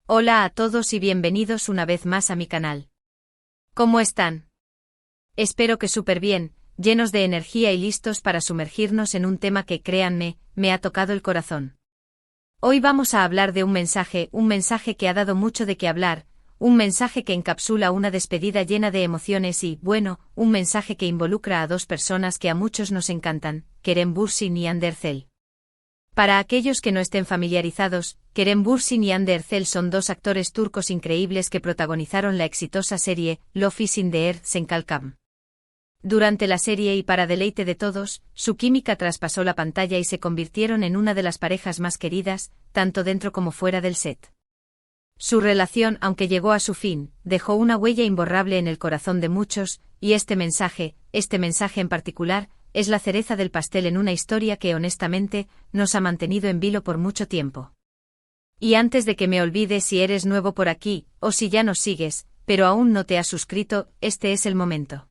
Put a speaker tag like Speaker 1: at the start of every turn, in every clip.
Speaker 1: Hola a todos y bienvenidos una vez más a mi canal. ¿Cómo están? Espero que súper bien, llenos de energía y listos para sumergirnos en un tema que, créanme, me ha tocado el corazón. Hoy vamos a hablar de un mensaje que ha dado mucho de qué hablar, un mensaje que encapsula una despedida llena de emociones y, bueno, un mensaje que involucra a dos personas que a muchos nos encantan, Kerem Bürsin y Hande Erçel. Para aquellos que no estén familiarizados, Kerem Bürsin y Hande Erçel son dos actores turcos increíbles que protagonizaron la exitosa serie Love is in the Air Senkalkam. Durante la serie y para deleite de todos, su química traspasó la pantalla y se convirtieron en una de las parejas más queridas, tanto dentro como fuera del set. Su relación, aunque llegó a su fin, dejó una huella imborrable en el corazón de muchos, y este mensaje en particular, es la cereza del pastel en una historia que honestamente, nos ha mantenido en vilo por mucho tiempo. Y antes de que me olvide, si eres nuevo por aquí, o si ya nos sigues, pero aún no te has suscrito, este es el momento.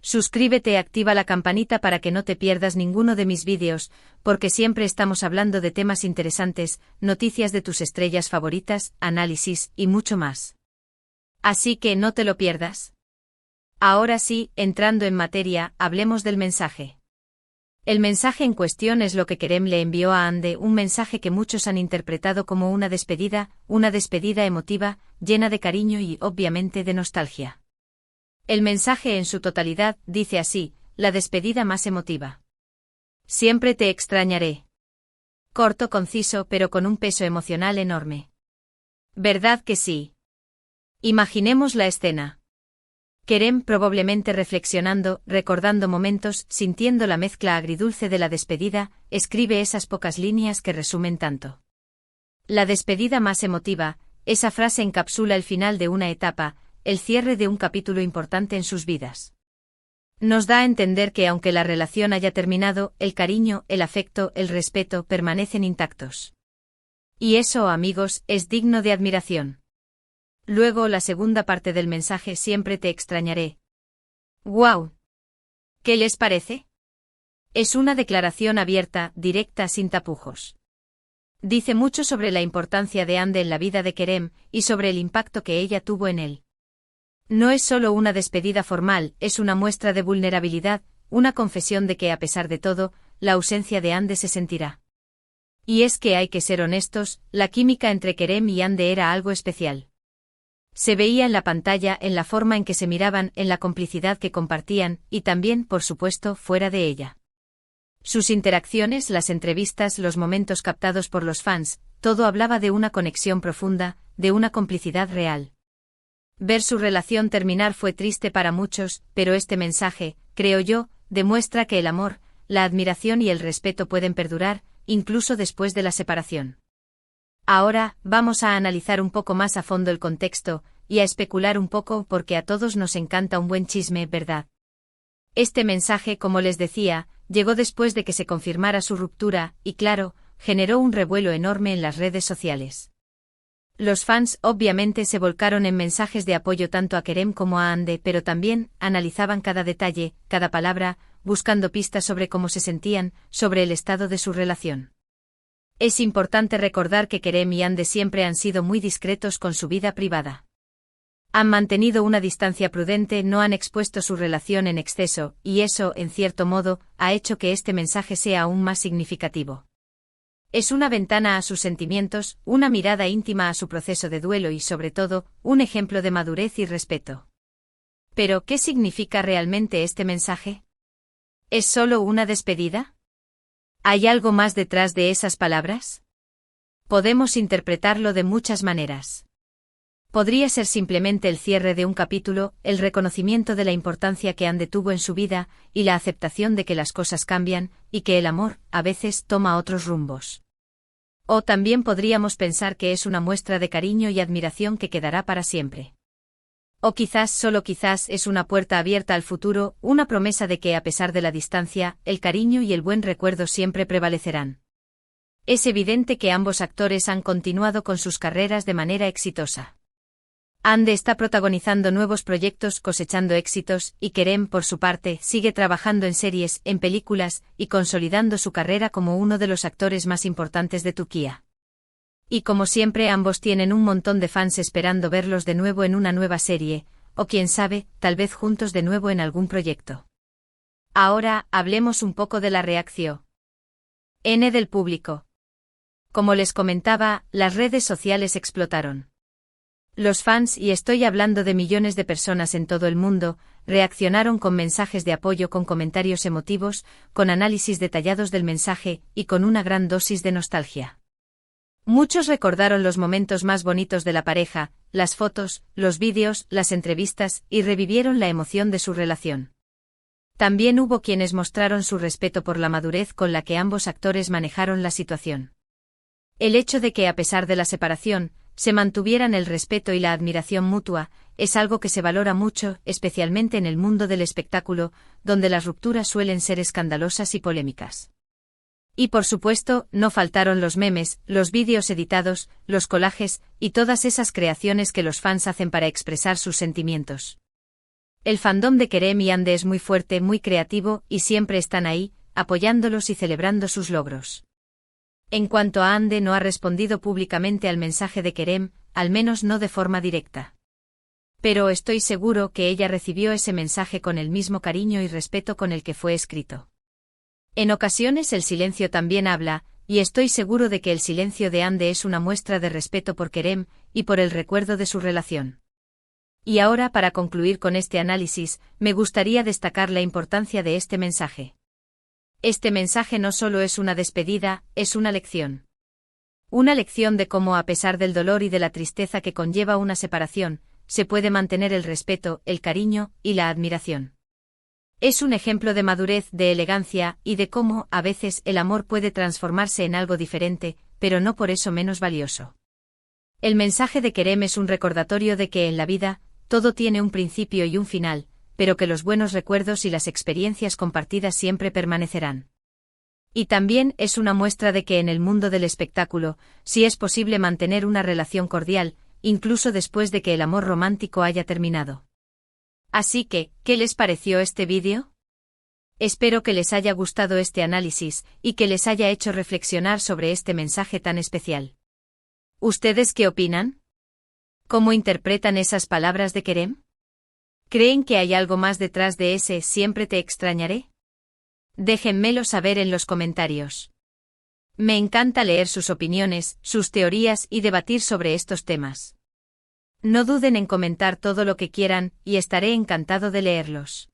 Speaker 1: Suscríbete y activa la campanita para que no te pierdas ninguno de mis vídeos, porque siempre estamos hablando de temas interesantes, noticias de tus estrellas favoritas, análisis, y mucho más. Así que no te lo pierdas. Ahora sí, entrando en materia, hablemos del mensaje. El mensaje en cuestión es lo que Kerem le envió a Hande, un mensaje que muchos han interpretado como una despedida emotiva, llena de cariño y, obviamente, de nostalgia. El mensaje en su totalidad dice así: la despedida más emotiva. Siempre te extrañaré. Corto, conciso, pero con un peso emocional enorme. ¿Verdad que sí? Imaginemos la escena. Kerem, probablemente reflexionando, recordando momentos, sintiendo la mezcla agridulce de la despedida, escribe esas pocas líneas que resumen tanto. La despedida más emotiva, esa frase encapsula el final de una etapa, el cierre de un capítulo importante en sus vidas. Nos da a entender que aunque la relación haya terminado, el cariño, el afecto, el respeto permanecen intactos. Y eso, amigos, es digno de admiración. Luego la segunda parte del mensaje: siempre te extrañaré. ¡Guau! ¿Qué les parece? Es una declaración abierta, directa, sin tapujos. Dice mucho sobre la importancia de Hande en la vida de Kerem, y sobre el impacto que ella tuvo en él. No es solo una despedida formal, es una muestra de vulnerabilidad, una confesión de que a pesar de todo, la ausencia de Hande se sentirá. Y es que hay que ser honestos, la química entre Kerem y Hande era algo especial. Se veía en la pantalla, en la forma en que se miraban, en la complicidad que compartían, y también, por supuesto, fuera de ella. Sus interacciones, las entrevistas, los momentos captados por los fans, todo hablaba de una conexión profunda, de una complicidad real. Ver su relación terminar fue triste para muchos, pero este mensaje, creo yo, demuestra que el amor, la admiración y el respeto pueden perdurar, incluso después de la separación. Ahora, vamos a analizar un poco más a fondo el contexto, y a especular un poco porque a todos nos encanta un buen chisme, ¿verdad? Este mensaje, como les decía, llegó después de que se confirmara su ruptura, y claro, generó un revuelo enorme en las redes sociales. Los fans obviamente se volcaron en mensajes de apoyo tanto a Kerem como a Hande, pero también analizaban cada detalle, cada palabra, buscando pistas sobre cómo se sentían, sobre el estado de su relación. Es importante recordar que Kerem y Hande siempre han sido muy discretos con su vida privada. Han mantenido una distancia prudente, no han expuesto su relación en exceso, y eso, en cierto modo, ha hecho que este mensaje sea aún más significativo. Es una ventana a sus sentimientos, una mirada íntima a su proceso de duelo y, sobre todo, un ejemplo de madurez y respeto. Pero, ¿qué significa realmente este mensaje? ¿Es solo una despedida? ¿Hay algo más detrás de esas palabras? Podemos interpretarlo de muchas maneras. Podría ser simplemente el cierre de un capítulo, el reconocimiento de la importancia que Hande tuvo en su vida, y la aceptación de que las cosas cambian, y que el amor, a veces, toma otros rumbos. O también podríamos pensar que es una muestra de cariño y admiración que quedará para siempre. O quizás, solo quizás, es una puerta abierta al futuro, una promesa de que a pesar de la distancia, el cariño y el buen recuerdo siempre prevalecerán. Es evidente que ambos actores han continuado con sus carreras de manera exitosa. Hande está protagonizando nuevos proyectos, cosechando éxitos, y Kerem, por su parte, sigue trabajando en series, en películas, y consolidando su carrera como uno de los actores más importantes de Turquía. Y como siempre ambos tienen un montón de fans esperando verlos de nuevo en una nueva serie, o quién sabe, tal vez juntos de nuevo en algún proyecto. Ahora, hablemos un poco de la reacción del público. Como les comentaba, las redes sociales explotaron. Los fans, y estoy hablando de millones de personas en todo el mundo, reaccionaron con mensajes de apoyo, con comentarios emotivos, con análisis detallados del mensaje, y con una gran dosis de nostalgia. Muchos recordaron los momentos más bonitos de la pareja, las fotos, los vídeos, las entrevistas, y revivieron la emoción de su relación. También hubo quienes mostraron su respeto por la madurez con la que ambos actores manejaron la situación. El hecho de que, a pesar de la separación, se mantuvieran el respeto y la admiración mutua, es algo que se valora mucho, especialmente en el mundo del espectáculo, donde las rupturas suelen ser escandalosas y polémicas. Y por supuesto, no faltaron los memes, los vídeos editados, los collages, y todas esas creaciones que los fans hacen para expresar sus sentimientos. El fandom de Kerem y Ande es muy fuerte, muy creativo, y siempre están ahí, apoyándolos y celebrando sus logros. En cuanto a Ande, no ha respondido públicamente al mensaje de Kerem, al menos no de forma directa. Pero estoy seguro que ella recibió ese mensaje con el mismo cariño y respeto con el que fue escrito. En ocasiones el silencio también habla, y estoy seguro de que el silencio de Ande es una muestra de respeto por Kerem, y por el recuerdo de su relación. Y ahora, para concluir con este análisis, me gustaría destacar la importancia de este mensaje. Este mensaje no solo es una despedida, es una lección. Una lección de cómo, a pesar del dolor y de la tristeza que conlleva una separación, se puede mantener el respeto, el cariño, y la admiración. Es un ejemplo de madurez, de elegancia, y de cómo, a veces, el amor puede transformarse en algo diferente, pero no por eso menos valioso. El mensaje de Kerem es un recordatorio de que en la vida, todo tiene un principio y un final, pero que los buenos recuerdos y las experiencias compartidas siempre permanecerán. Y también es una muestra de que en el mundo del espectáculo, sí es posible mantener una relación cordial, incluso después de que el amor romántico haya terminado. Así que, ¿qué les pareció este vídeo? Espero que les haya gustado este análisis, y que les haya hecho reflexionar sobre este mensaje tan especial. ¿Ustedes qué opinan? ¿Cómo interpretan esas palabras de Kerem? ¿Creen que hay algo más detrás de ese "siempre te extrañaré"? Déjenmelo saber en los comentarios. Me encanta leer sus opiniones, sus teorías y debatir sobre estos temas. No duden en comentar todo lo que quieran, y estaré encantado de leerlos.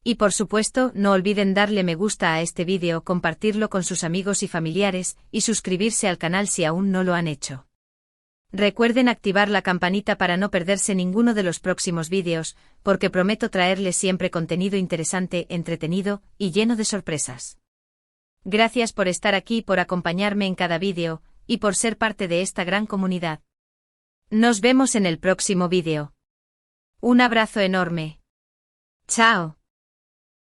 Speaker 1: Y por supuesto, no olviden darle me gusta a este vídeo, compartirlo con sus amigos y familiares, y suscribirse al canal si aún no lo han hecho. Recuerden activar la campanita para no perderse ninguno de los próximos vídeos, porque prometo traerles siempre contenido interesante, entretenido, y lleno de sorpresas. Gracias por estar aquí, por acompañarme en cada vídeo, y por ser parte de esta gran comunidad. Nos vemos en el próximo vídeo. Un abrazo enorme. Chao.